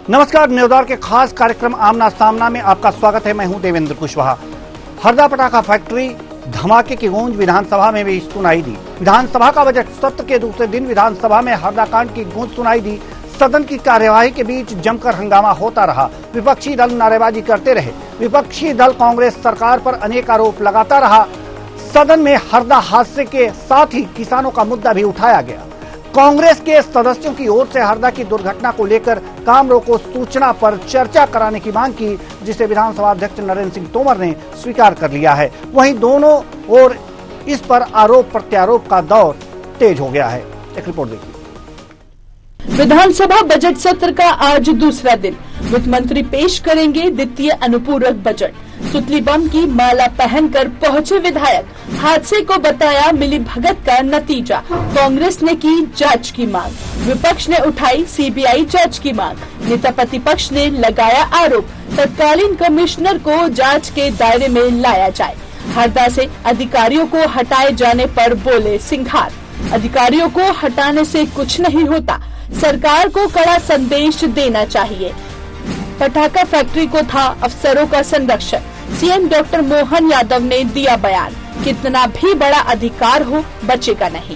नमस्कार, न्यूज़ के खास कार्यक्रम आमना सामना में आपका स्वागत है। मैं हूं देवेंद्र कुशवाहा। हरदा पटाखा फैक्ट्री धमाके की गूंज विधानसभा में भी सुनाई दी। विधानसभा का बजट सत्र के दूसरे दिन विधानसभा में हरदा कांड की गूंज सुनाई दी। सदन की कार्यवाही के बीच जमकर हंगामा होता रहा। विपक्षी दल नारेबाजी करते रहे। विपक्षी दल कांग्रेस सरकार पर अनेक आरोप लगाता रहा। सदन में हरदा हादसे के साथ ही किसानों का मुद्दा भी उठाया गया। कांग्रेस के सदस्यों की ओर से हरदा की दुर्घटना को लेकर काम रोको सूचना पर चर्चा कराने की मांग की, जिसे विधानसभा अध्यक्ष नरेंद्र सिंह तोमर ने स्वीकार कर लिया है। वहीं दोनों ओर इस पर आरोप प्रत्यारोप का दौर तेज हो गया है। एक रिपोर्ट देखिए। विधानसभा बजट सत्र का आज दूसरा दिन। वित्त मंत्री पेश करेंगे द्वितीय अनुपूरक बजट। सुतली बम की माला पहनकर पहुंचे विधायक। हादसे को बताया मिली भगत का नतीजा। कांग्रेस ने की जांच की मांग। विपक्ष ने उठाई सीबीआई जांच की मांग। नेता प्रतिपक्ष ने लगाया आरोप तत्कालीन कमिश्नर को जांच के दायरे में लाया जाए। हरदा से अधिकारियों को हटाए जाने पर बोले सिंघार। अधिकारियों को हटाने से कुछ नहीं होता, सरकार को कड़ा संदेश देना चाहिए। पटाखा फैक्ट्री को था अफसरों का संरक्षण। सीएम डॉक्टर मोहन यादव ने दिया बयान, कितना भी बड़ा अधिकार हो बचेगा नहीं।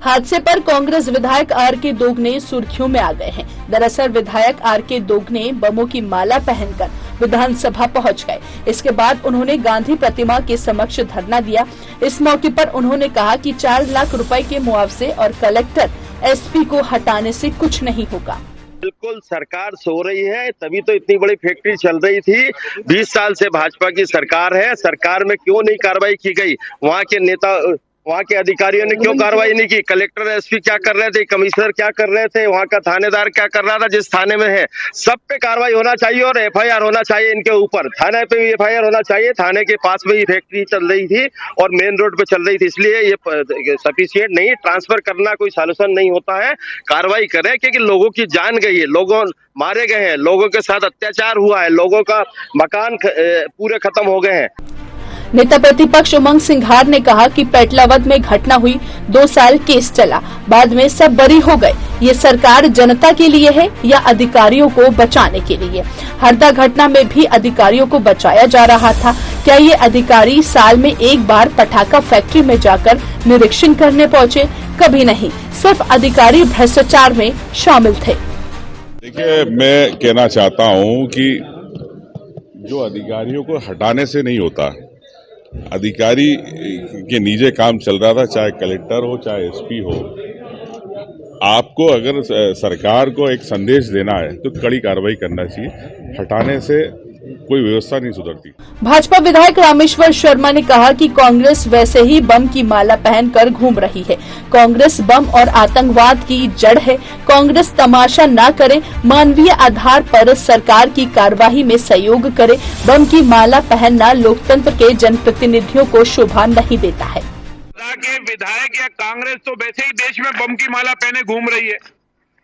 हादसे पर कांग्रेस विधायक आर.के. दोगने सुर्खियों में आ गए हैं। दरअसल विधायक आर.के. दोगने बमों की माला पहनकर विधानसभा पहुंच गए। इसके बाद उन्होंने गांधी प्रतिमा के समक्ष धरना दिया। इस मौके पर उन्होंने कहा कि 4 लाख रुपए के मुआवजे और कलेक्टर एसपी को हटाने से कुछ नहीं होगा। बिल्कुल सरकार सो रही है, तभी तो इतनी बड़ी फैक्ट्री चल रही थी। 20 साल से भाजपा की सरकार है। सरकार में क्यों नहीं कार्रवाई की गई? वहाँ के नेता, वहाँ के अधिकारियों ने क्यों कार्रवाई नहीं की? कलेक्टर एसपी क्या कर रहे थे? कमिश्नर क्या कर रहे थे? वहाँ का थानेदार क्या कर रहा था? जिस थाने में है सब पे कार्रवाई होना चाहिए और एफआईआर होना चाहिए इनके ऊपर। थाने पे भी एफआईआर होना चाहिए। थाने के पास में ही फैक्ट्री चल रही थी और मेन रोड पे चल रही थी, इसलिए ये सफिशिएंट नहीं। ट्रांसफर करना कोई सॉल्यूशन नहीं होता है। कार्रवाई करें, क्योंकि लोगों की जान गई है, लोगों मारे गए हैं, लोगों के साथ अत्याचार हुआ है, लोगों का मकान पूरे खत्म हो गए हैं। नेता प्रतिपक्ष उमंग सिंघार ने कहा कि पेटलावद में घटना हुई, 2 साल केस चला, बाद में सब बरी हो गए। ये सरकार जनता के लिए है या अधिकारियों को बचाने के लिए? हरदा घटना में भी अधिकारियों को बचाया जा रहा था। क्या ये अधिकारी साल में एक बार पटाखा फैक्ट्री में जाकर निरीक्षण करने पहुँचे? कभी नहीं। सिर्फ अधिकारी भ्रष्टाचार में शामिल थे। देखिए, मैं कहना चाहता हूँ कि जो अधिकारियों को हटाने से नहीं होता, अधिकारी के निजी काम चल रहा था, चाहे कलेक्टर हो चाहे एसपी हो। आपको अगर सरकार को एक संदेश देना है तो कड़ी कार्रवाई करना चाहिए। हटाने से कोई व्यवस्था नहीं सुधरती। भाजपा विधायक रामेश्वर शर्मा ने कहा कि कांग्रेस वैसे ही बम की माला पहनकर घूम रही है। कांग्रेस बम और आतंकवाद की जड़ है। कांग्रेस तमाशा न करे, मानवीय आधार पर सरकार की कार्यवाही में सहयोग करे। बम की माला पहनना लोकतंत्र के जनप्रतिनिधियों को शोभा नहीं देता है। के विधायक या कांग्रेस तो वैसे ही देश में बम की माला पहने घूम रही है।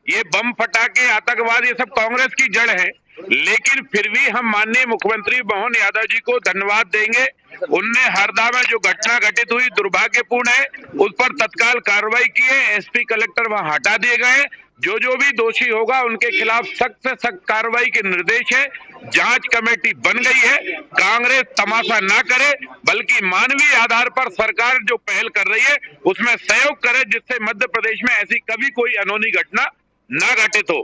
ये बम फटाके, आतंकवाद, ये सब कांग्रेस की जड़ है। लेकिन फिर भी हम माननीय मुख्यमंत्री मोहन यादव जी को धन्यवाद देंगे। उनने हरदा में जो घटना घटित हुई दुर्भाग्यपूर्ण है, उस पर तत्काल कार्रवाई की है। एसपी कलेक्टर वहां हटा दिए गए। जो भी दोषी होगा उनके खिलाफ सख्त से सख्त कार्रवाई के निर्देश है। जांच कमेटी बन गई है। कांग्रेस तमाशा ना करे, बल्कि मानवीय आधार पर सरकार जो पहल कर रही है उसमें सहयोग करे, जिससे मध्य प्रदेश में ऐसी कभी कोई अनहोनी घटना न घटित हो।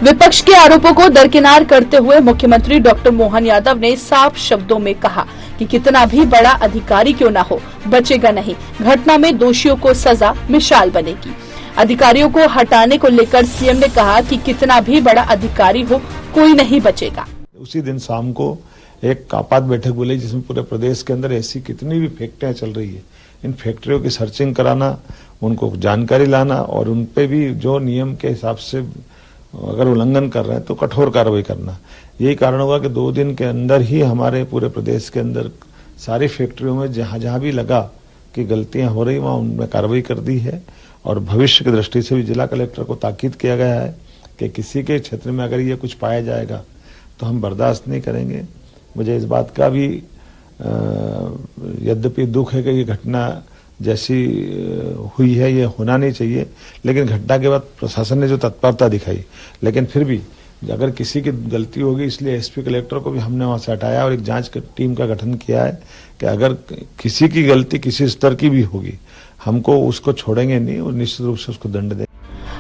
विपक्ष के आरोपों को दरकिनार करते हुए मुख्यमंत्री डॉक्टर मोहन यादव ने साफ शब्दों में कहा कि कितना भी बड़ा अधिकारी क्यों न हो, बचेगा नहीं। घटना में दोषियों को सजा मिसाल बनेगी। अधिकारियों को हटाने को लेकर सीएम ने कहा कि कितना भी बड़ा अधिकारी हो, कोई नहीं बचेगा। उसी दिन शाम को एक आपात बैठक बुलाई, जिसमें पूरे प्रदेश के अंदर ऐसी कितनी भी फैक्ट्रियां चल रही है, इन फैक्ट्रियों की सर्चिंग कराना, उनको जानकारी लाना और उनपे भी जो नियम के हिसाब से अगर उल्लंघन कर रहे हैं तो कठोर कार्रवाई करना। यही कारण होगा कि 2 दिन के अंदर ही हमारे पूरे प्रदेश के अंदर सारी फैक्ट्रियों में जहां भी लगा कि गलतियां हो रही वहां उनमें कार्रवाई कर दी है। और भविष्य की दृष्टि से भी जिला कलेक्टर को ताकीद किया गया है कि किसी के क्षेत्र में अगर ये कुछ पाया जाएगा तो हम बर्दाश्त नहीं करेंगे। मुझे इस बात का भी यद्यपि दुख है कि ये घटना जैसी हुई है ये होना नहीं चाहिए, लेकिन घटना के बाद प्रशासन ने जो तत्परता दिखाई, लेकिन फिर भी अगर किसी की गलती होगी, इसलिए एसपी कलेक्टर को भी हमने वहां से हटाया और एक जांच टीम का गठन किया है कि अगर किसी की गलती किसी स्तर की भी होगी, हमको उसको छोड़ेंगे नहीं और निश्चित रूप से उसको दंड देंगे।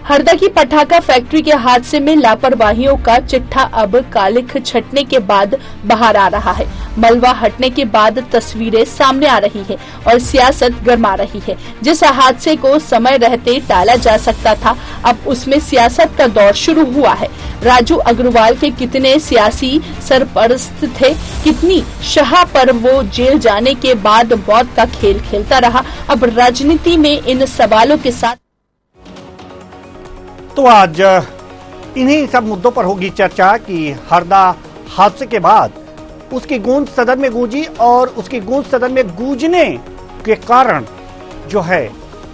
हरदा की पटाखा फैक्ट्री के हादसे में लापरवाहियों का चिट्ठा अब कालिख छटने के बाद बाहर आ रहा है। मलबा हटने के बाद तस्वीरें सामने आ रही है और सियासत गरमा रही है। जिस हादसे को समय रहते टाला जा सकता था, अब उसमें सियासत का दौर शुरू हुआ है। राजू अग्रवाल के कितने सियासी सरपरस्त थे, कितनी शाह पर वो जेल जाने के बाद मौत का खेल खेलता रहा। अब राजनीति में इन सवालों के साथ तो आज इन्हीं सब मुद्दों पर होगी चर्चा कि हरदा हादसे के बाद उसकी गूंज सदन में गूंजी और उसकी गूंज सदन में गूंजने के कारण जो है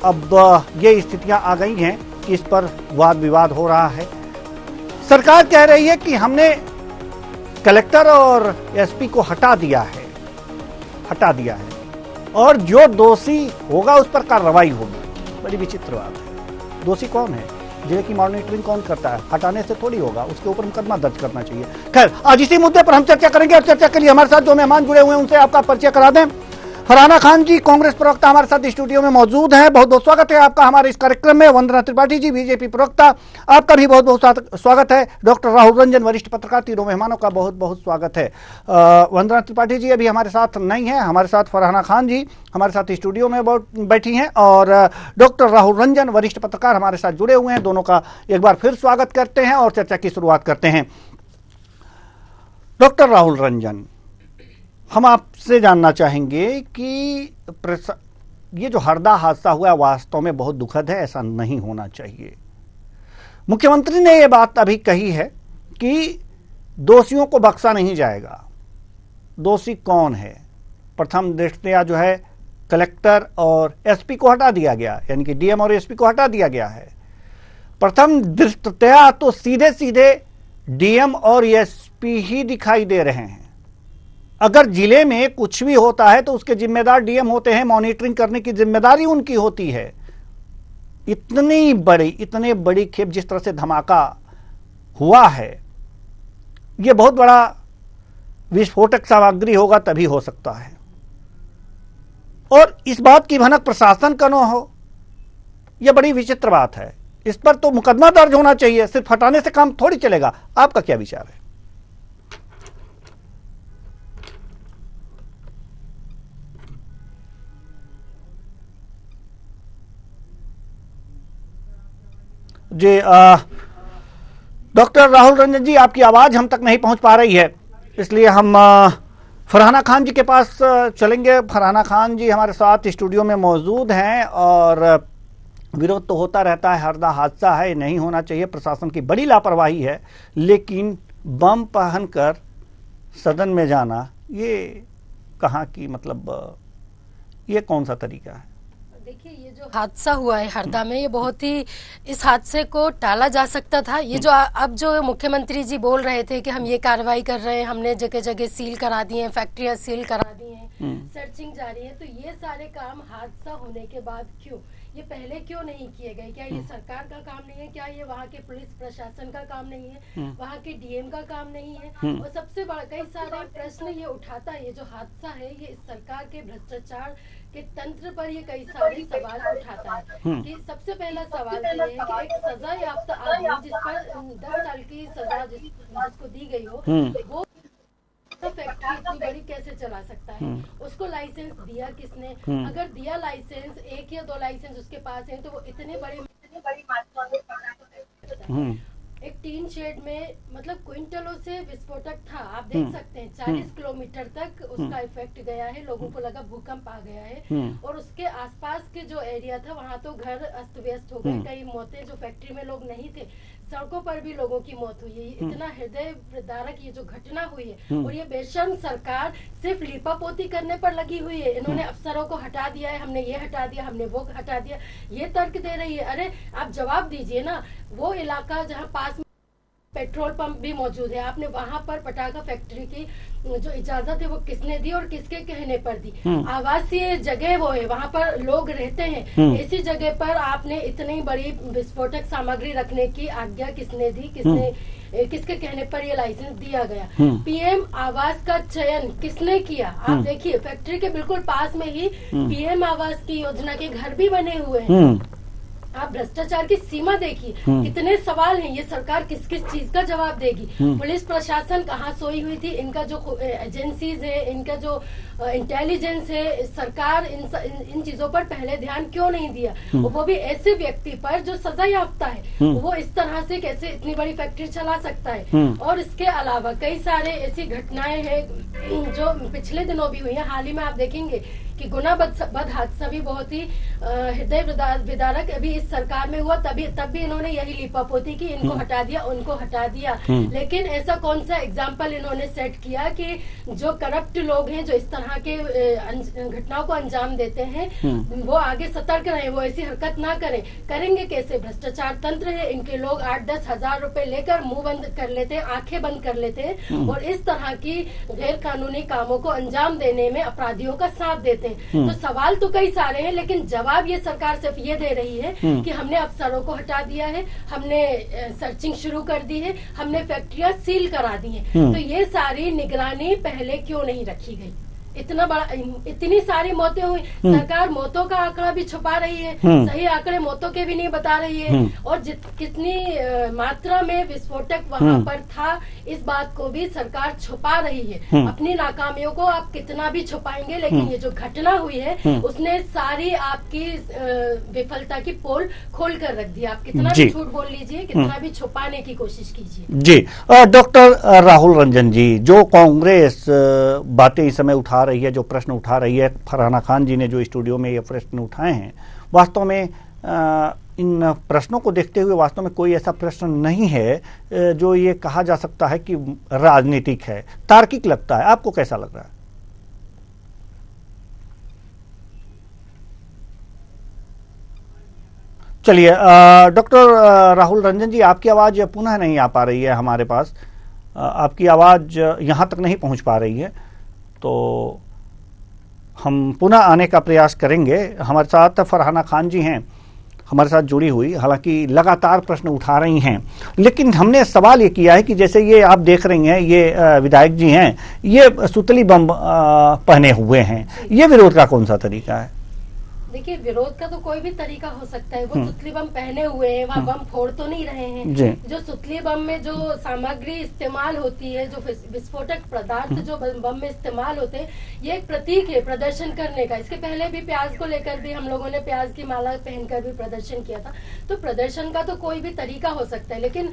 अब ये स्थितियां आ गई हैं कि इस पर वाद विवाद हो रहा है। सरकार कह रही है कि हमने कलेक्टर और एसपी को हटा दिया है और जो दोषी होगा उस पर कार्रवाई होगी। बड़ी विचित्र बात है। दोषी कौन है? जिले की मॉनिटरिंग कौन करता है? हटाने से थोड़ी होगा, उसके ऊपर मुकदमा दर्ज करना चाहिए। खैर, आज इसी मुद्दे पर हम चर्चा करेंगे और चर्चा के लिए हमारे साथ जो मेहमान जुड़े हुए हैं उनसे आपका परिचय करा दें। फरहाना खान जी, कांग्रेस प्रवक्ता, हमारे साथ स्टूडियो में मौजूद हैं। बहुत बहुत स्वागत है आपका हमारे इस कार्यक्रम में। वंदना त्रिपाठी जी, बीजेपी प्रवक्ता, आपका भी बहुत बहुत स्वागत है। डॉक्टर राहुल रंजन, वरिष्ठ पत्रकार, तीनों मेहमानों का बहुत बहुत स्वागत है। वंदना त्रिपाठी जी अभी हमारे साथ नहीं है, हमारे साथ फरहाना खान जी हमारे साथ स्टूडियो में बैठी हैं और डॉक्टर राहुल रंजन, वरिष्ठ पत्रकार, हमारे साथ जुड़े हुए हैं। दोनों का एक बार फिर स्वागत करते हैं और चर्चा की शुरुआत करते हैं। डॉक्टर राहुल रंजन, हम आपसे जानना चाहेंगे कि ये जो हरदा हादसा हुआ वास्तव में बहुत दुखद है, ऐसा नहीं होना चाहिए। मुख्यमंत्री ने ये बात अभी कही है कि दोषियों को बख्शा नहीं जाएगा। दोषी कौन है? प्रथम दृष्टया जो है कलेक्टर और एसपी को हटा दिया गया, यानी कि डीएम और एसपी को हटा दिया गया है। प्रथम दृष्टया तो सीधे सीधे डीएम और एसपी ही दिखाई दे रहे हैं। अगर जिले में कुछ भी होता है तो उसके जिम्मेदार डीएम होते हैं, मॉनिटरिंग करने की जिम्मेदारी उनकी होती है। इतने बड़ी खेप जिस तरह से धमाका हुआ है, यह बहुत बड़ा विस्फोटक सामग्री होगा तभी हो सकता है। और इस बात की भनक प्रशासन का न हो, यह बड़ी विचित्र बात है। इस पर तो मुकदमा दर्ज होना चाहिए, सिर्फ हटाने से काम थोड़ी चलेगा। आपका क्या विचार है? जी, डॉक्टर राहुल रंजन जी, आपकी आवाज हम तक नहीं पहुंच पा रही है, इसलिए हम फरहाना खान जी के पास चलेंगे। फरहाना खान जी हमारे साथ स्टूडियो में मौजूद हैं और विरोध तो होता रहता है, हरदा हादसा है, नहीं होना चाहिए, प्रशासन की बड़ी लापरवाही है, लेकिन बम पहनकर सदन में जाना, ये कहाँ की मतलब ये कौन सा तरीका है? देखिए, ये जो हादसा हुआ है हरदा में, ये बहुत ही, इस हादसे को टाला जा सकता था। ये जो अब जो मुख्यमंत्री जी बोल रहे थे कि हम ये कार्रवाई कर रहे हैं, हमने जगह जगह सील करा दी है, फैक्ट्रियां सील करा दी हैं, सर्चिंग जारी है, तो ये सारे काम हादसा होने के बाद क्यों, ये पहले क्यों नहीं किए गए? क्या ये सरकार का काम नहीं है? क्या ये वहाँ के पुलिस प्रशासन का काम नहीं है? वहाँ के डीएम का काम नहीं है? और सबसे बड़ा कई सारे प्रश्न ये उठाता है, ये जो हादसा है ये इस सरकार के भ्रष्टाचार के तंत्र पर ये कई सारे सवाल उठाता है। कि सबसे पहला सवाल ये है कि एक सजा याफ्ता आदमी जिस पर 10 साल की सजा जिसको दी गई हो, वो तो फैक्ट्री इतनी बड़ी कैसे चला सकता है? उसको लाइसेंस दिया किसने? अगर दिया लाइसेंस, 1 या 2 लाइसेंस उसके पास है, तो वो इतने बड़ी एक टीन शेड में मतलब क्विंटलों से विस्फोटक था। आप देख सकते हैं 40 किलोमीटर तक उसका इफेक्ट गया है, लोगों को लगा भूकंप आ गया है। और उसके आसपास के जो एरिया था वहाँ तो घर अस्त व्यस्त हो गए, कई मौतें, जो फैक्ट्री में लोग नहीं थे, सड़कों पर भी लोगों की मौत हुई है। इतना हृदय विदारक ये जो घटना हुई है, और ये बेशर्म सरकार सिर्फ लिपापोती करने पर लगी हुई है। इन्होंने अफसरों को हटा दिया है, हमने ये हटा दिया, हमने वो हटा दिया, ये तर्क दे रही है। अरे आप जवाब दीजिए ना। वो इलाका जहाँ पास में पेट्रोल पंप भी मौजूद है, आपने वहां पर पटाखा फैक्ट्री की जो इजाजत है वो किसने दी और किसके कहने पर दी? आवासीय जगह वो है, वहां पर लोग रहते हैं, ऐसी जगह पर आपने इतनी बड़ी विस्फोटक सामग्री रखने की आज्ञा किसने दी? किसने किसके कहने पर ये लाइसेंस दिया गया। पीएम आवास का चयन किसने किया? आप देखिए फैक्ट्री के बिल्कुल पास में ही पीएम आवास की योजना के घर भी बने हुए हैं। आप भ्रष्टाचार की सीमा देखिए, कितने सवाल हैं। ये सरकार किस किस चीज का जवाब देगी? पुलिस प्रशासन कहाँ सोई हुई थी? इनका जो एजेंसीज है, इनका जो इंटेलिजेंस है, सरकार इन चीजों पर पहले ध्यान क्यों नहीं दिया? वो भी ऐसे व्यक्ति पर जो सजा याफ्ता है, वो इस तरह से कैसे इतनी बड़ी फैक्ट्री चला सकता है? और इसके अलावा कई सारे ऐसी घटनाएं हैं जो पिछले दिनों भी हुई है। हाल ही में आप देखेंगे कि गुना बद हादसा भी बहुत ही हृदय विदारक अभी इस सरकार में हुआ। तब भी इन्होंने यही लीपापोती की, इनको हटा दिया, उनको हटा दिया। लेकिन ऐसा कौन सा एग्जाम्पल इन्होंने सेट किया कि जो करप्ट लोग हैं, जो इस तरह के घटनाओं को अंजाम देते हैं, वो आगे सतर्क रहे, वो ऐसी हरकत ना करें। करेंगे कैसे? भ्रष्टाचार तंत्र है, इनके लोग 8-10 हजार रुपए लेकर मुंह बंद कर लेते हैं, आंखें बंद कर लेते हैं और इस तरह की गैर कानूनी कामों को अंजाम देने में अपराधियों का साथ देते हैं। तो सवाल तो कई सारे हैं, लेकिन जवाब ये सरकार सिर्फ ये दे रही है कि हमने अफसरों को हटा दिया है, हमने सर्चिंग शुरू कर दी है, हमने फैक्ट्रियां सील करा दी हैं। तो ये सारी निगरानी पहले क्यों नहीं रखी गई? इतनी सारी मौतें हुई, सरकार मौतों का आंकड़ा भी छुपा रही है, सही आंकड़े मौतों के भी नहीं बता रही है, और कितनी मात्रा में विस्फोटक वहां पर था, इस बात को भी सरकार छुपा रही है। अपनी नाकामियों को आप कितना भी छुपाएंगे, लेकिन ये जो घटना हुई है उसने सारी आपकी विफलता की पोल खोल कर रख दी। आप कितना भी झूठ बोल लीजिए, कितना भी छुपाने की कोशिश कीजिए। जी डॉक्टर राहुल रंजन जी, जो कांग्रेस बातें इस समय उठा रही है, जो प्रश्न उठा रही है, फरहाना खान जी ने जो स्टूडियो में ये प्रश्न उठाए हैं, वास्तव में इन प्रश्नों को देखते हुए वास्तव में कोई ऐसा प्रश्न नहीं है जो ये कहा जा सकता है कि राजनीतिक है, तार्किक लगता है। आपको कैसा लग रहा है? चलिए डॉक्टर राहुल रंजन जी, आपकी आवाज पुनः नहीं आ पा रही है हमारे पास, आपकी आवाज यहां तक नहीं पहुंच पा रही है, तो हम पुनः आने का प्रयास करेंगे। हमारे साथ फरहाना खान जी हैं हमारे साथ जुड़ी हुई, हालांकि लगातार प्रश्न उठा रही हैं, लेकिन हमने सवाल ये किया है कि जैसे ये आप देख रही हैं, ये विधायक जी हैं, ये सुतली बम पहने हुए हैं, ये विरोध का कौन सा तरीका है? देखिए, विरोध का तो कोई भी तरीका हो सकता है। वो सुतली बम पहने हुए हैं, वहाँ बम फोड़ तो नहीं रहे हैं। जो सुतली बम में जो सामग्री इस्तेमाल होती है, जो विस्फोटक पदार्थ जो बम में इस्तेमाल होते हैं, ये एक प्रतीक है प्रदर्शन करने का। इसके पहले भी प्याज को लेकर भी हम लोगों ने प्याज की माला पहनकर भी प्रदर्शन किया था। तो प्रदर्शन का तो कोई भी तरीका हो सकता है, लेकिन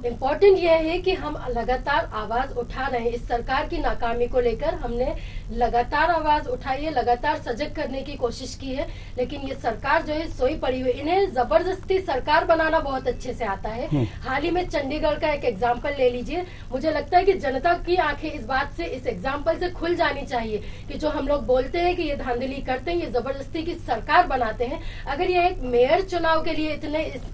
इम्पोर्टेंट यह है कि हम लगातार आवाज उठा रहे हैं। इस सरकार की नाकामी को लेकर हमने लगातार आवाज उठाई है, लगातार सजग करने की कोशिश की है, लेकिन ये सरकार जो है सोई पड़ी हुई। इन्हें जबरदस्ती सरकार बनाना बहुत अच्छे से आता है। हाल ही में चंडीगढ़ का एक एग्जाम्पल ले लीजिए। मुझे लगता है कि जनता की आंखें इस बात से, इस एग्जाम्पल से खुल जानी चाहिए कि जो हम लोग बोलते हैं कि ये धांधली करते हैं, ये जबरदस्ती की सरकार बनाते हैं। अगर ये एक मेयर चुनाव के लिए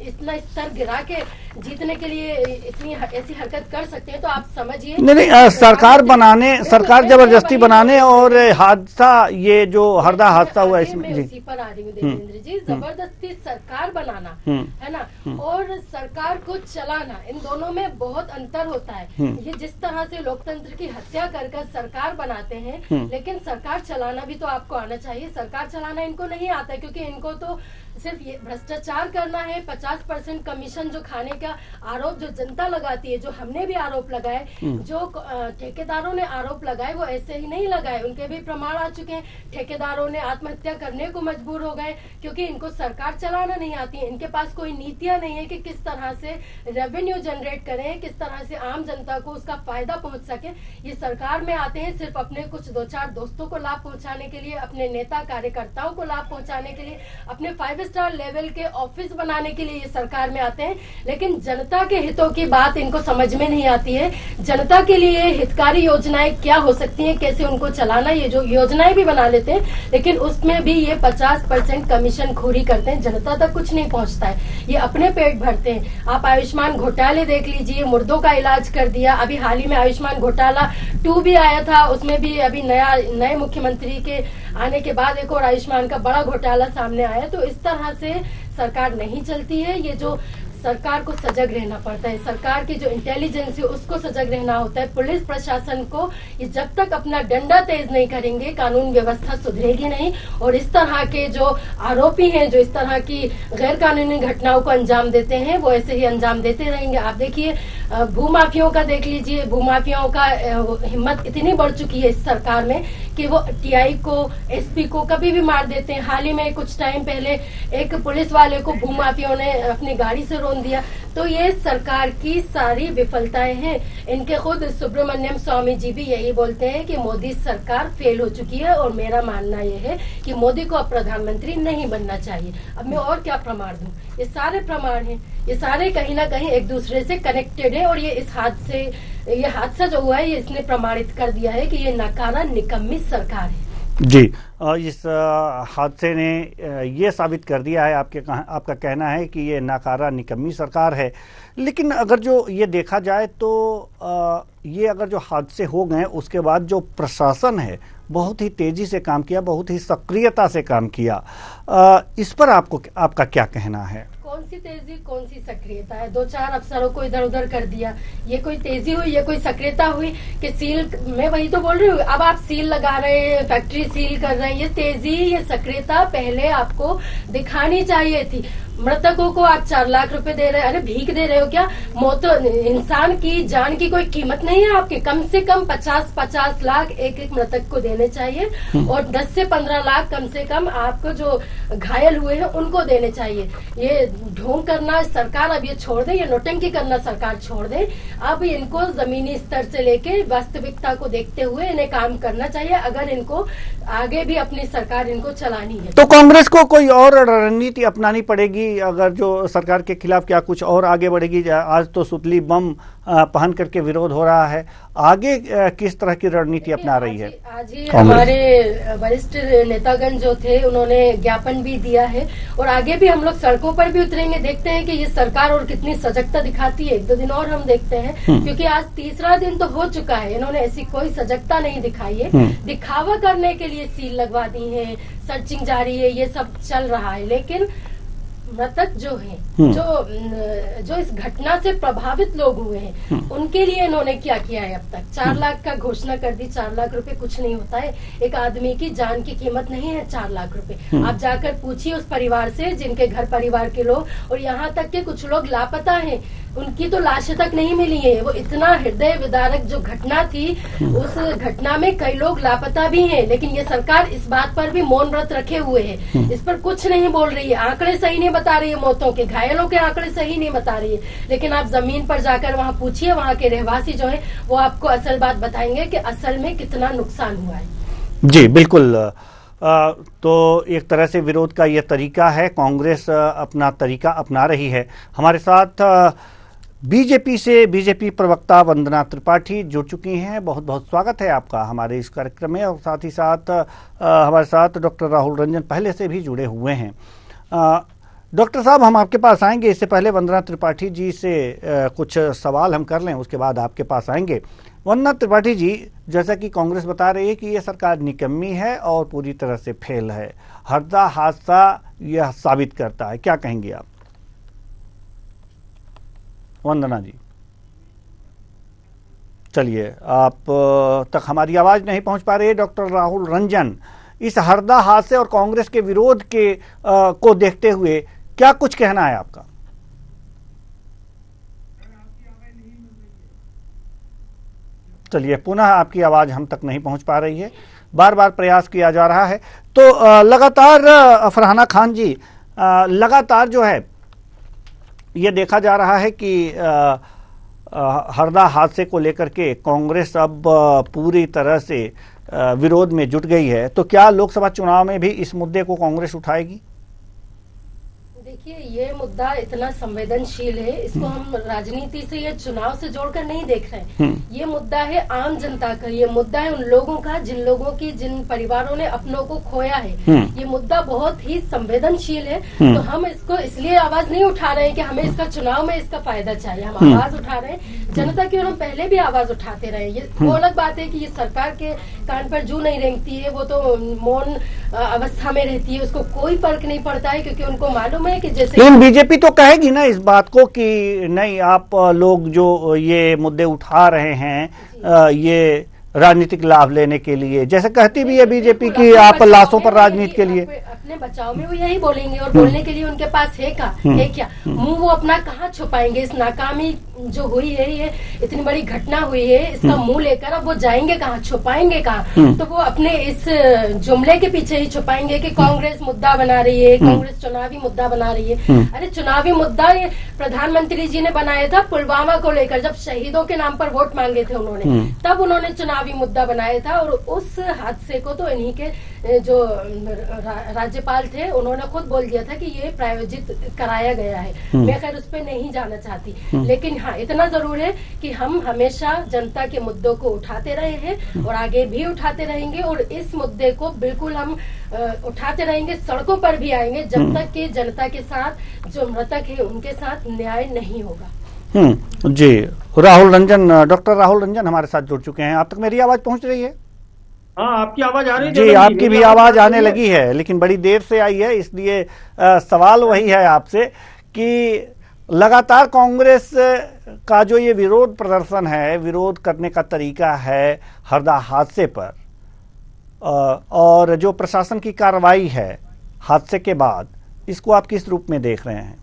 इतना स्तर गिरा के जीतने के लिए इतनी ऐसी हरकत कर सकते हैं, तो आप समझिए नहीं, सरकार बनाने, सरकार जबरदस्ती बनाने और हादसा, ये जो हरदा हादसा हुआ इसमें, जी उसी पर आ रही हूँ देवेंद्र जी। जबरदस्ती सरकार बनाना है ना, और सरकार को चलाना, इन दोनों में बहुत अंतर होता है। ये जिस तरह से लोकतंत्र की हत्या कर सरकार बनाते हैं, लेकिन सरकार चलाना भी तो आपको आना चाहिए। सरकार चलाना इनको नहीं आता, क्योंकि इनको तो सिर्फ ये भ्रष्टाचार करना है। 50% कमीशन जो खाने का आरोप जो जनता लगाती है, जो हमने भी आरोप लगाए, जो ठेकेदारों ने आरोप लगाए, वो ऐसे ही नहीं लगाए, उनके भी प्रमाण आ चुके हैं। ठेकेदारों ने आत्महत्या करने को मजबूर हो गए, क्योंकि इनको सरकार चलाना नहीं आती है। इनके पास कोई नीतियां नहीं है कि किस तरह से रेवेन्यू जनरेट करें, किस तरह से आम जनता को उसका फायदा पहुंच सके। ये सरकार में आते हैं सिर्फ अपने कुछ 2-4 दोस्तों को लाभ पहुंचाने के लिए, अपने नेता कार्यकर्ताओं को लाभ पहुंचाने के लिए, अपने 5 स्टार लेवल के ऑफिस बनाने के लिए ये सरकार में आते हैं, लेकिन जनता के हितों की बात इनको समझ में नहीं आती है। जनता के लिए हितकारी योजनाएं क्या हो सकती हैं, कैसे उनको चलाना, ये जो योजनाएं भी बना लेते हैं, लेकिन उसमें भी ये 50% कमीशन खोरी करते हैं। जनता तक कुछ नहीं पहुंचता है, ये अपने पेट भरते हैं। आप आयुष्मान घोटाले देख लीजिए, मुर्दों का इलाज कर दिया। अभी हाल ही में आयुष्मान घोटाला 2 भी आया था, उसमें भी अभी नए मुख्यमंत्री के आने के बाद एक और आयुष्मान का बड़ा घोटाला सामने आया। तो इस तरह से सरकार नहीं चलती है। ये जो सरकार को सजग रहना पड़ता है, सरकार की जो इंटेलिजेंस है उसको सजग रहना होता है। पुलिस प्रशासन को ये जब तक अपना डंडा तेज नहीं करेंगे कानून व्यवस्था सुधरेगी नहीं, और इस तरह के जो आरोपी हैं जो इस तरह की गैर कानूनी घटनाओं को अंजाम देते हैं वो ऐसे ही अंजाम देते रहेंगे। आप देखिए भूमाफियाओं का देख लीजिए, भूमाफियाओं का हिम्मत इतनी बढ़ चुकी है इस सरकार में कि वो टीआई को, एसपी को कभी भी मार देते हैं। हाल ही में कुछ टाइम पहले एक पुलिस वाले को भूमाफियाओं ने अपनी गाड़ी से रौंद दिया। तो ये सरकार की सारी विफलताएं हैं। इनके खुद सुब्रमण्यम स्वामी जी भी यही बोलते हैं कि मोदी सरकार फेल हो चुकी है, और मेरा मानना यह है कि मोदी को अब प्रधानमंत्री नहीं बनना चाहिए। अब मैं और क्या प्रमाण दूं? ये सारे प्रमाण हैं, ये सारे कहीं ना कहीं एक दूसरे से कनेक्टेड है, और ये हादसा जो हुआ है ये इसने प्रमाणित कर दिया है कि ये नाकारा निकम्मी सरकार है। जी, इस हादसे ने ये साबित कर दिया है, आपका कहना है कि ये नाकारा निकम्मी सरकार है। लेकिन अगर जो ये देखा जाए तो ये अगर जो हादसे हो गए उसके बाद जो प्रशासन है बहुत ही तेजी से काम किया, बहुत ही सक्रियता से काम किया, इस पर आपका क्या कहना है? कौन सी तेजी, कौन सी सक्रियता है? 2-4 अफसरों को इधर उधर कर दिया, ये कोई तेजी हुई, ये कोई सक्रियता हुई कि सील? मैं वही तो बोल रही हूँ, अब आप सील लगा रहे हैं, फैक्ट्री सील कर रहे हैं, ये तेजी, ये सक्रियता पहले आपको दिखानी चाहिए थी। मृतकों को आप 4 लाख रुपए दे रहे हैं, अरे भीख दे रहे हो क्या? मौत, इंसान की जान की कोई कीमत नहीं है आपके? कम से कम 50-50 लाख एक मृतक को देने चाहिए, और 10 से 15 लाख कम से कम आपको जो घायल हुए हैं उनको देने चाहिए। ये ढोंग करना सरकार अब ये छोड़ दे, ये नौटंकी करना सरकार छोड़ दे। अब इनको जमीनी स्तर से लेके वास्तविकता को देखते हुए इन्हें काम करना चाहिए, अगर इनको आगे भी अपनी सरकार इनको चलानी है। तो कांग्रेस को कोई और रणनीति अपनानी पड़ेगी अगर जो सरकार के खिलाफ, क्या कुछ और आगे बढ़ेगी? आज तो सुतली बम पहन करके विरोध हो रहा है, आगे किस तरह की रणनीति अपना रही है? आज ही हमारे वरिष्ठ नेतागण जो थे उन्होंने ज्ञापन भी दिया है, और आगे भी हम लोग सड़कों पर भी उतरेंगे। देखते हैं कि ये सरकार और कितनी सजगता दिखाती है। 1-2 दिन और हम देखते हैं, क्योंकि आज तीसरा दिन तो हो चुका है, इन्होंने ऐसी कोई सजगता नहीं दिखाई है। दिखावा करने के लिए सील लगवा दी है, सर्चिंग जारी है, ये सब चल रहा है। लेकिन मृतक जो हैं, जो इस घटना से प्रभावित लोग हुए हैं, उनके लिए इन्होंने क्या किया है अब तक? 4 लाख का घोषणा कर दी। 4 लाख रुपए कुछ नहीं होता है, एक आदमी की जान की कीमत नहीं है 4 लाख रुपए। आप जाकर पूछिए उस परिवार से जिनके घर परिवार के लोग, और यहाँ तक के कुछ लोग लापता हैं, उनकी तो लाशें तक नहीं मिली है। वो इतना हृदय विदारक जो घटना थी, उस घटना में कई लोग लापता भी हैं, लेकिन ये सरकार इस बात पर भी मौन व्रत रखे हुए है, इस पर कुछ नहीं बोल रही है। आंकड़े सही नहीं बता रही है, मौतों के, घायलों के आंकड़े सही नहीं बता रही है। लेकिन आप जमीन पर जाकर वहाँ पूछिए, वहाँ के रहवासी जो है वो आपको असल बात बताएंगे कि असल में कितना नुकसान हुआ है। जी बिल्कुल। तो एक तरह से विरोध का ये तरीका है, कांग्रेस अपना तरीका अपना रही है। हमारे साथ बीजेपी से बीजेपी प्रवक्ता वंदना त्रिपाठी जुड़ चुकी हैं। बहुत बहुत स्वागत है आपका हमारे इस कार्यक्रम में, और साथ ही साथ हमारे साथ डॉक्टर राहुल रंजन पहले से भी जुड़े हुए हैं। डॉक्टर साहब, हम आपके पास आएंगे, इससे पहले वंदना त्रिपाठी जी से कुछ सवाल हम कर लें, उसके बाद आपके पास आएंगे। वंदना त्रिपाठी जी, जैसा कि कांग्रेस बता रही है कि ये सरकार निकम्मी है और पूरी तरह से फेल है, हरदा हादसा यह साबित करता है, क्या कहेंगे आप? वंदना जी, चलिए, आप तक हमारी आवाज नहीं पहुंच पा रही है। डॉक्टर राहुल रंजन, इस हरदा हादसे और कांग्रेस के विरोध के को देखते हुए क्या कुछ कहना है आपका? चलिए, पुनः आपकी आवाज हम तक नहीं पहुंच पा रही है, बार बार प्रयास किया जा रहा है। तो लगातार फरहाना खान जी, लगातार जो है ये देखा जा रहा है कि हरदा हादसे को लेकर के कांग्रेस अब पूरी तरह से विरोध में जुट गई है। तो क्या लोकसभा चुनाव में भी इस मुद्दे को कांग्रेस उठाएगी? देखिए, ये मुद्दा इतना संवेदनशील है, इसको हम राजनीति से या चुनाव से जोड़कर नहीं देख रहे हैं। ये मुद्दा है आम जनता का, ये मुद्दा है उन लोगों का जिन परिवारों ने अपनों को खोया है। ये मुद्दा बहुत ही संवेदनशील है। तो हम इसको इसलिए आवाज नहीं उठा रहे हैं कि हमें इसका चुनाव में इसका फायदा चाहिए, हम आवाज उठा रहे हैं जनता की ओर हम पहले भी आवाज उठाते रहे। ये वो अलग बात है कि ये सरकार के कान पर जू नहीं रेंगती है, वो तो मौन अवस्था में रहती है, उसको कोई फर्क नहीं पड़ता है, क्योंकि उनको मालूम है कि जैसे लेकिन बीजेपी तो कहेगी ना इस बात को कि नहीं, आप लोग जो ये मुद्दे उठा रहे हैं ये राजनीतिक लाभ लेने के लिए, जैसे कहती भी है बीजेपी की आप लाशों पर राजनीति के लिए। अपने बचाव में वो यही बोलेंगे, और बोलने के लिए उनके पास है क्या मुंह वो अपना कहाँ छुपाएंगे। इस नाकामी जो हुई है, ये इतनी बड़ी घटना हुई है, इसका मुंह लेकर अब वो जाएंगे कहाँ, छुपाएंगे कहाँ? तो वो अपने इस जुमले के पीछे ही छुपाएंगे कि कांग्रेस मुद्दा बना रही है, कांग्रेस चुनावी मुद्दा बना रही है। अरे चुनावी मुद्दा ये प्रधानमंत्री जी ने बनाया था पुलवामा को लेकर, जब शहीदों के नाम पर वोट मांगे थे उन्होंने, तब उन्होंने चुनावी मुद्दा बनाया था। और उस हादसे को तो इन्हीं के जो राज्यपाल थे उन्होंने खुद बोल दिया था कि ये प्रायोजित कराया गया है। मैं खैर उस पर नहीं जाना चाहती, लेकिन हाँ इतना जरूर है कि हम हमेशा जनता के मुद्दों को उठाते रहे हैं और आगे भी उठाते रहेंगे, और इस मुद्दे को बिल्कुल हम उठाते रहेंगे, सड़कों पर भी आएंगे जब तक कि जनता के साथ जो मृतक है उनके साथ न्याय नहीं होगा। जी, राहुल रंजन, डॉक्टर राहुल रंजन हमारे साथ जुड़ चुके हैं। आप तक मेरी आवाज पहुंच रही है? हाँ, आपकी आवाज आ रही है जी, आपकी भी आवाज आने लगी है, लेकिन बड़ी देर से आई है, इसलिए सवाल वही है आपसे कि लगातार कांग्रेस का जो ये विरोध प्रदर्शन है, विरोध करने का तरीका है हरदा हादसे पर, और जो प्रशासन की कार्रवाई है हादसे के बाद, इसको आप किस रूप में देख रहे हैं?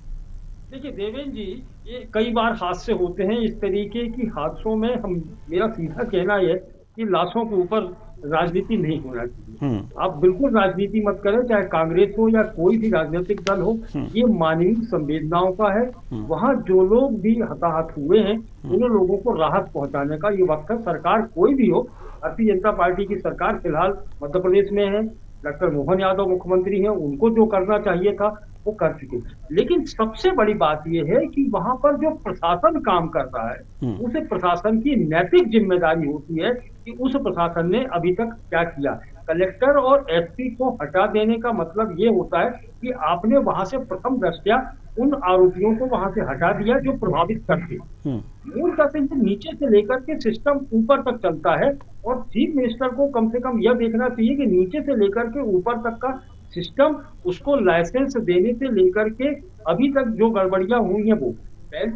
देखिए देवेंद्र जी, ये कई बार हादसे होते हैं इस तरीके की हादसों में मेरा सीधा कहना है कि लाशों के ऊपर राजनीति नहीं होना चाहिए। आप बिल्कुल राजनीति मत करें, चाहे कांग्रेस हो या कोई भी राजनीतिक दल हो, ये मानवीय संवेदनाओं का है। वहाँ जो लोग भी हताहत हुए हैं उन लोगों को राहत पहुंचाने का ये वक्त है। सरकार कोई भी हो, भारतीय जनता पार्टी की सरकार फिलहाल मध्य प्रदेश में है, डॉक्टर मोहन यादव मुख्यमंत्री हैं, उनको जो करना चाहिए था वो कर चुके। लेकिन सबसे बड़ी बात यह है कि वहां पर जो प्रशासन काम कर रहा है, उसे प्रशासन की नैतिक जिम्मेदारी होती है कि उस प्रशासन ने अभी तक क्या किया। कलेक्टर और एसपी को हटा देने का मतलब ये होता है कि आपने वहां से प्रथम दृष्टया उन आरोपियों को वहां से हटा दिया जो प्रभावित करते। मूलतः से नीचे से लेकर के सिस्टम ऊपर तक चलता है, और चीफ मिनिस्टर को कम से कम यह देखना चाहिए कि नीचे से लेकर के ऊपर तक का सिस्टम, उसको लाइसेंस देने से लेकर के अभी तक जो गड़बड़ियां हुई हैं वो।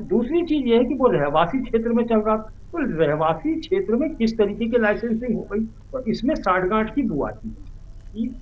दूसरी चीज ये है कि वो रहवासी क्षेत्र में चल रहा, तो रहवासी क्षेत्र में किस तरीके की लाइसेंसिंग हो गई, तो इसमें साठगांठ की बुआ थी।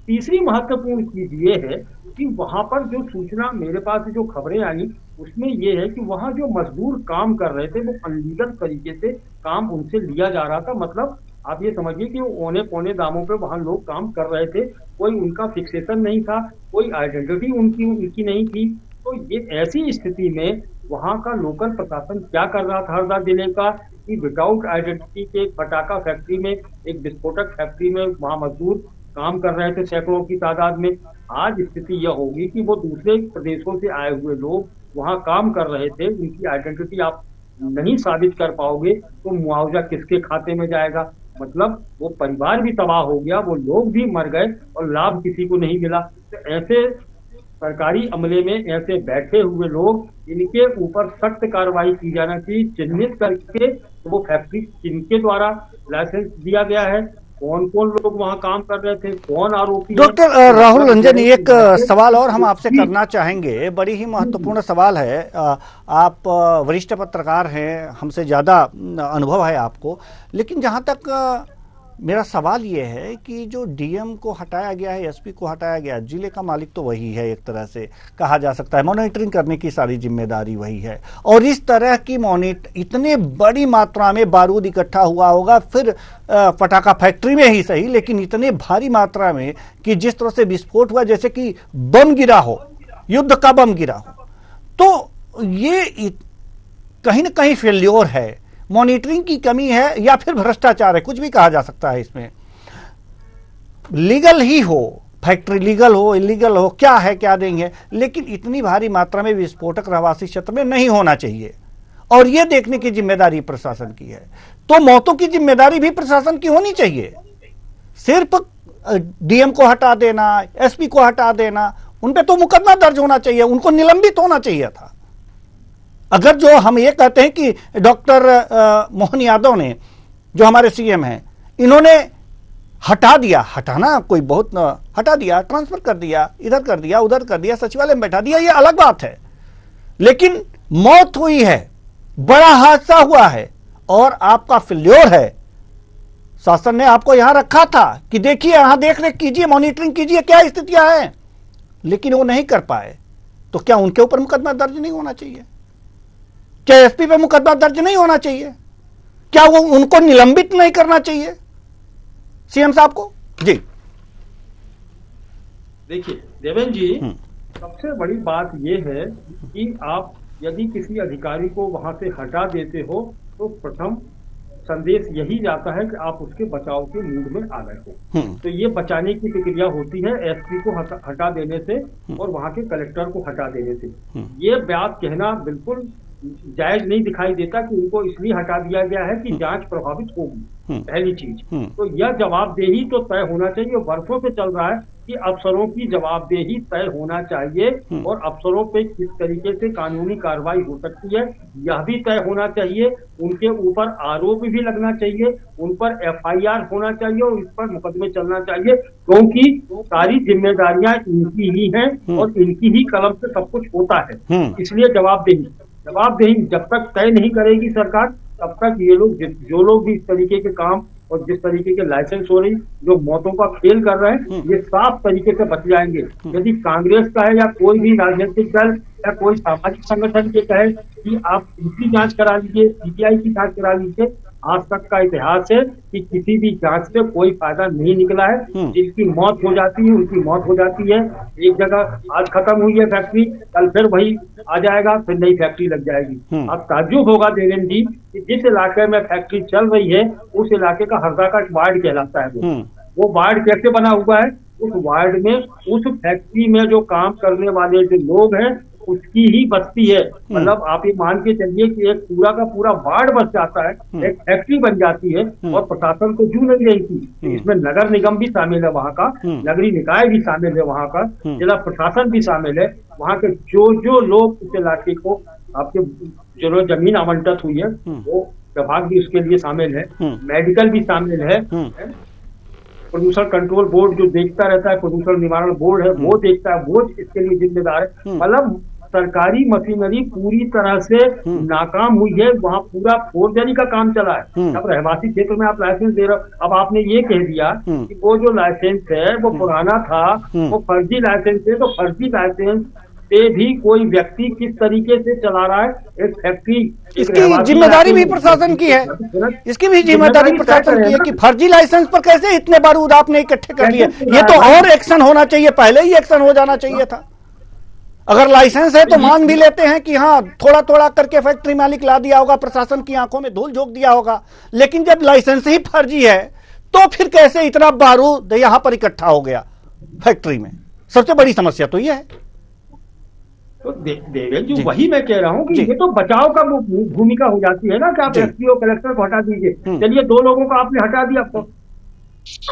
तीसरी महत्वपूर्ण चीज ये है कि वहां पर जो सूचना मेरे पास जो खबरें आई उसमें ये है कि वहां जो मजदूर काम कर रहे थे वो अनलीगल तरीके से काम उनसे लिया जा रहा था। मतलब आप ये समझिए कि वो औने पौने दामों पे वहां लोग काम कर रहे थे, कोई उनका फिक्सेशन नहीं था, कोई आइडेंटिटी उनकी नहीं थी। तो ये ऐसी स्थिति में वहां का लोकल प्रशासन क्या कर रहा था हरदा जिले का कि विदाउट आइडेंटिटी के एक पटाखा फैक्ट्री में, एक विस्फोटक फैक्ट्री में वहां मजदूर काम कर रहे थे सैकड़ों की तादाद में। आज स्थिति यह होगी कि वो दूसरे प्रदेशों से आए हुए लोग वहां काम कर रहे थे, उनकी आइडेंटिटी आप नहीं साबित कर पाओगे तो मुआवजा किसके खाते में जाएगा? मतलब वो परिवार भी तबाह हो गया, वो लोग भी मर गए और लाभ किसी को नहीं मिला। तो ऐसे सरकारी अमले में ऐसे बैठे हुए लोग, इनके ऊपर सख्त कार्रवाई की जाना चाहिए, चिन्हित करके तो वो फैक्ट्री किनके द्वारा लाइसेंस दिया गया है, कौन कौन लोग वहां काम कर रहे थे, कौन आरोपी। डॉक्टर राहुल रंजन, एक सवाल और हम आपसे करना चाहेंगे, बड़ी ही महत्वपूर्ण सवाल है। आप वरिष्ठ पत्रकार हैं, हमसे ज्यादा अनुभव है आपको, लेकिन जहां तक मेरा सवाल ये है कि जो डीएम को हटाया गया है, एसपी को हटाया गया, जिले का मालिक तो वही है, एक तरह से कहा जा सकता है, मॉनिटरिंग करने की सारी जिम्मेदारी वही है, और इस तरह की इतने बड़ी मात्रा में बारूद इकट्ठा हुआ होगा, फिर पटाखा फैक्ट्री में ही सही, लेकिन इतने भारी मात्रा में कि जिस तरह से विस्फोट हुआ जैसे कि बम गिरा हो, युद्ध का बम गिरा हो, तो ये कहीं ना कहीं फेल्योर है, मॉनिटरिंग की कमी है, या फिर भ्रष्टाचार है, कुछ भी कहा जा सकता है इसमें। लीगल ही हो, फैक्ट्री लीगल हो, इलीगल हो, क्या है क्या देंगे, लेकिन इतनी भारी मात्रा में विस्फोटक रहवासी क्षेत्र में नहीं होना चाहिए, और यह देखने की जिम्मेदारी प्रशासन की है। तो मौतों की जिम्मेदारी भी प्रशासन की होनी चाहिए। सिर्फ डीएम को हटा देना, एसपी को हटा देना, उन पे तो मुकदमा दर्ज होना चाहिए, उनको निलंबित होना चाहिए था। अगर जो हम ये कहते हैं कि डॉक्टर मोहन यादव ने, जो हमारे सीएम हैं, इन्होंने हटा दिया, हटाना कोई बहुत हटा दिया, ट्रांसफर कर दिया, इधर कर दिया, उधर कर दिया, सचिवालय में बैठा दिया, ये अलग बात है। लेकिन मौत हुई है, बड़ा हादसा हुआ है और आपका फेल्योर है। शासन ने आपको यहां रखा था कि देखिए, यहां देख रेख कीजिए, मॉनिटरिंग कीजिए क्या स्थितियां हैं, लेकिन वो नहीं कर पाए। तो क्या उनके ऊपर मुकदमा दर्ज नहीं होना चाहिए? क्या एसपी पे मुकदमा दर्ज नहीं होना चाहिए? क्या वो उनको निलंबित नहीं करना चाहिए सीएम साहब को? जी देखिए देवेंद्र जी, सबसे बड़ी बात यह है कि आप यदि किसी अधिकारी को वहां से हटा देते हो तो प्रथम संदेश यही जाता है कि आप उसके बचाव के मूड में आ गए हो। तो ये बचाने की प्रक्रिया होती है एसपी को हटा देने से और वहां के कलेक्टर को हटा देने से। ये बात कहना बिल्कुल जायज नहीं दिखाई देता कि उनको इसलिए हटा दिया गया है कि जांच प्रभावित होगी, पहली चीज। तो यह जवाबदेही तो तय होना चाहिए। वर्षों से चल रहा है कि अफसरों की जवाबदेही तय होना चाहिए और अफसरों पे किस तरीके से कानूनी कार्रवाई हो सकती है यह भी तय होना चाहिए। उनके ऊपर आरोप भी लगना चाहिए, उन पर एफआईआर होना चाहिए और इस पर मुकदमे चलना चाहिए, क्योंकि सारी जिम्मेदारियां इनकी ही हैं और इनकी ही कलम से सब कुछ होता है। इसलिए जवाबदेही जब तक तय नहीं करेगी सरकार, तब तक ये लोग, जो लोग भी इस तरीके के काम और जिस तरीके के लाइसेंस हो रही, जो मौतों का खेल कर रहे हैं, ये साफ तरीके से बच जाएंगे। यदि कांग्रेस का है या कोई भी राजनीतिक दल या कोई सामाजिक संगठन के कहे कि आप इनकी जांच करा लीजिए, सीबीआई की जांच करा लीजिए, आज तक का इतिहास है कि किसी भी जांच से कोई फायदा नहीं निकला है। जिसकी मौत हो जाती है उनकी मौत हो जाती है। एक जगह आज खत्म हुई है फैक्ट्री, कल फिर वही आ जाएगा, फिर नई फैक्ट्री लग जाएगी। अब ताज्जुब होगा देवेंद्र जी कि जिस इलाके में फैक्ट्री चल रही है उस इलाके का हरदा का वार्ड कहलाता है। वो वार्ड कैसे बना हुआ है? उस वार्ड में, उस फैक्ट्री में जो काम करने वाले जो लोग हैं उसकी ही बस्ती है। मतलब आप ये मान के चलिए कि एक पूरा का पूरा वार्ड बस जाता है, एक फैक्ट्री बन जाती है और प्रशासन को जू नहीं रही थी। इसमें नगर निगम भी शामिल है, वहाँ का नगरीय निकाय भी शामिल है, वहाँ का जिला प्रशासन भी शामिल है, वहाँ के जो लोग उस इलाके को, आपके जो जमीन आवंटित हुई है वो विभाग भी उसके लिए शामिल है, मेडिकल भी शामिल है, प्रदूषण कंट्रोल बोर्ड जो देखता रहता है, प्रदूषण निवारण बोर्ड है वो देखता है, वो इसके लिए जिम्मेदार है। मतलब सरकारी मशीनरी पूरी तरह से नाकाम हुई है। वहाँ पूरा फोर्जरी का काम चला है। अब रहवासी क्षेत्र में आप लाइसेंस दे रहे हो, अब आपने ये कह दिया कि वो जो लाइसेंस है वो पुराना था, वो फर्जी लाइसेंस है। तो फर्जी लाइसेंस पे भी कोई व्यक्ति किस तरीके से चला रहा है एक फैक्ट्री, इसकी जिम्मेदारी भी प्रशासन की है। इसकी भी जिम्मेदारी प्रशासन की है कि फर्जी लाइसेंस पर कैसे इतने बारूद आपने इकट्ठे कर लिए। ये तो और एक्शन होना चाहिए, पहले ही एक्शन हो जाना चाहिए था। अगर लाइसेंस है तो मान भी लेते हैं कि हाँ थोड़ा थोड़ा करके फैक्ट्री मालिक ला दिया होगा, प्रशासन की आंखों में धूल झोंक दिया होगा, लेकिन जब लाइसेंस ही फर्जी है तो फिर कैसे इतना बारूद यहां पर इकट्ठा हो गया फैक्ट्री में? सबसे बड़ी समस्या तो यह है। तो देवेंद्र जी, वही मैं कह रहा हूँ कि ये तो बचाव का भूमिका हो जाती है ना कि आप एसपी और कलेक्टर को हटा दीजिए। चलिए 2 लोगों को आपने हटा दिया तो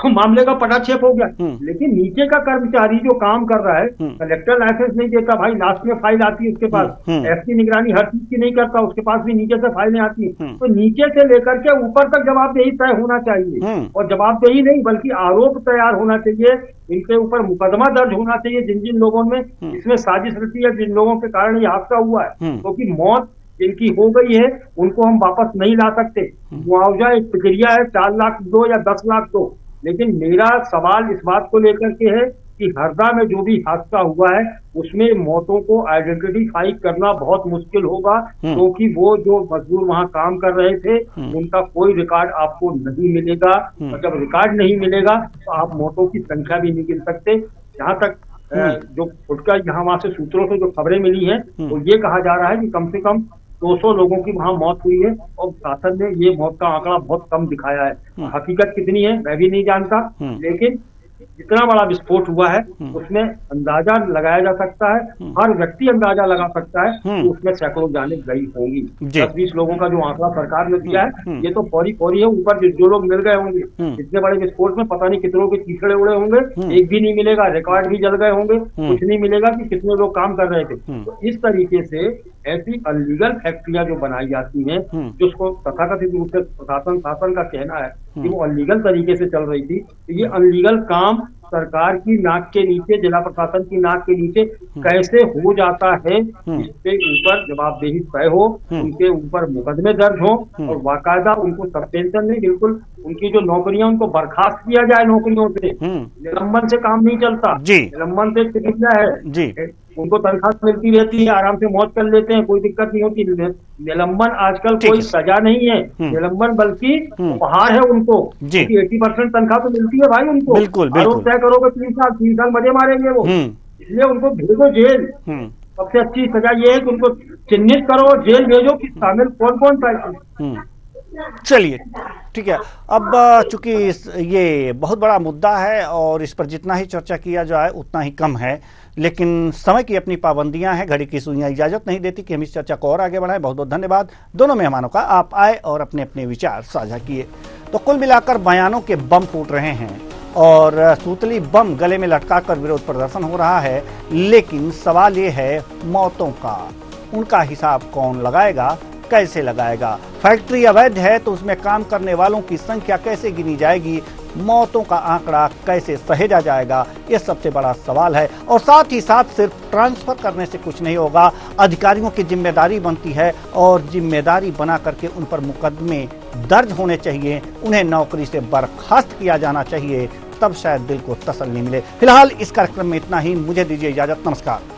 मामले का पटाक्षेप हो गया, लेकिन नीचे का कर्मचारी जो काम कर रहा है, कलेक्टर लाइसेंस नहीं देता भाई, लास्ट में फाइल आती है उसके पास, एसपी निगरानी हर चीज की नहीं करता, उसके पास भी नीचे से फाइलें आती हैं। तो नीचे से लेकर के ऊपर तक जवाबदेही तय होना चाहिए, और जवाबदेही नहीं बल्कि आरोप तैयार होना चाहिए, इनके ऊपर मुकदमा दर्ज होना चाहिए जिन जिन लोगों में इसमें साजिश रची है, जिन लोगों के कारण ये हादसा हुआ है। क्योंकि मौत जिनकी हो गई है उनको हम वापस नहीं ला सकते। मुआवजा एक प्रक्रिया है, 4 लाख दो या 10 लाख दो, लेकिन मेरा सवाल इस बात को लेकर के है कि हरदा में जो भी हादसा हुआ है उसमें मौतों को आइडेंटिफाई करना बहुत मुश्किल होगा, क्योंकि वो जो मजदूर वहां काम कर रहे थे उनका कोई रिकॉर्ड आपको नहीं मिलेगा, और जब रिकॉर्ड नहीं मिलेगा तो आप मौतों की संख्या भी नहीं गिन सकते। जहाँ तक जो फुटकर यहाँ वहां से सूत्रों से जो खबरें मिली हैं तो ये कहा जा रहा है कि कम से कम 200 लोगों की वहां मौत हुई है, और शासन ने ये मौत का आंकड़ा बहुत कम दिखाया है। हकीकत कितनी है मैं भी नहीं जानता, लेकिन जितना बड़ा विस्फोट हुआ है उसमें अंदाजा लगाया जा सकता है, हर व्यक्ति अंदाजा लगा सकता है कि उसमें सैकड़ों जानें गई होंगी। 10-20 लोगों का जो आंकड़ा सरकार ने दिया है ये तो फौरी है, ऊपर जो लोग मिल गए होंगे। इतने बड़े विस्फोट में पता नहीं कितनों के कीचड़े उड़े होंगे, एक भी नहीं मिलेगा, रिकॉर्ड भी जल गए होंगे, कुछ नहीं मिलेगा कि कितने लोग काम कर रहे थे। तो इस तरीके से ऐसी अनलीगल फैक्ट्रियां जो बनाई जाती हैं, जिसको तथाकथित रूप से प्रशासन शासन का कहना है कि वो अनलीगल तरीके से चल रही थी, तो ये अनलीगल काम सरकार की नाक के नीचे, जिला प्रशासन की नाक के नीचे कैसे हो जाता है, इसके ऊपर जवाबदेही तय हो, उनके ऊपर मुकदमे दर्ज हो और बाकायदा उनको सस्पेंशन नहीं, बिल्कुल उनकी जो नौकरियां उनको बर्खास्त किया जाए नौकरियों से। निलंबन से काम नहीं चलता, निलंबन से चिकित्सा है, उनको तनख्वाह मिलती रहती है, आराम से मौज कर लेते हैं, कोई दिक्कत नहीं होती। निलंबन आजकल कोई सजा नहीं है, निलंबन बल्कि उपहार है उनको, 80% तनख्वाह तो मिलती है भाई उनको। आरोप तय करोगे 3 साल मजे मारेंगे वो, इसलिए उनको भेजो जेल। सबसे अच्छी सजा ये है कि उनको चिन्हित करो, जेल भेजो कि शामिल कौन कौन था। चलिए ठीक है। अब चूंकि ये बहुत बड़ा मुद्दा है और इस पर जितना ही चर्चा किया जाए उतना ही कम है, लेकिन समय की अपनी पाबंदियां हैं, घड़ी की सुइयां इजाजत नहीं देती कि हम इस चर्चा को और आगे बढ़ाएं। बहुत बहुत धन्यवाद दोनों मेहमानों का, आप आए और अपने अपने विचार साझा किए। तो कुल मिलाकर बयानों के बम फूट रहे हैं और सूतली बम गले में लटकाकर विरोध प्रदर्शन हो रहा है, लेकिन सवाल ये है मौतों का, उनका हिसाब कौन लगाएगा, कैसे लगाएगा। फैक्ट्री अवैध है तो उसमें काम करने वालों की संख्या कैसे गिनी जाएगी, मौतों का आंकड़ा कैसे सहेजा जाएगा, ये सबसे बड़ा सवाल है। और साथ ही साथ सिर्फ ट्रांसफर करने से कुछ नहीं होगा, अधिकारियों की जिम्मेदारी बनती है और जिम्मेदारी बना करके उन पर मुकदमे दर्ज होने चाहिए, उन्हें नौकरी से बर्खास्त किया जाना चाहिए, तब शायद दिल को तसल्ली मिले। फिलहाल इस कार्यक्रम में इतना ही, मुझे दीजिए इजाजत, नमस्कार।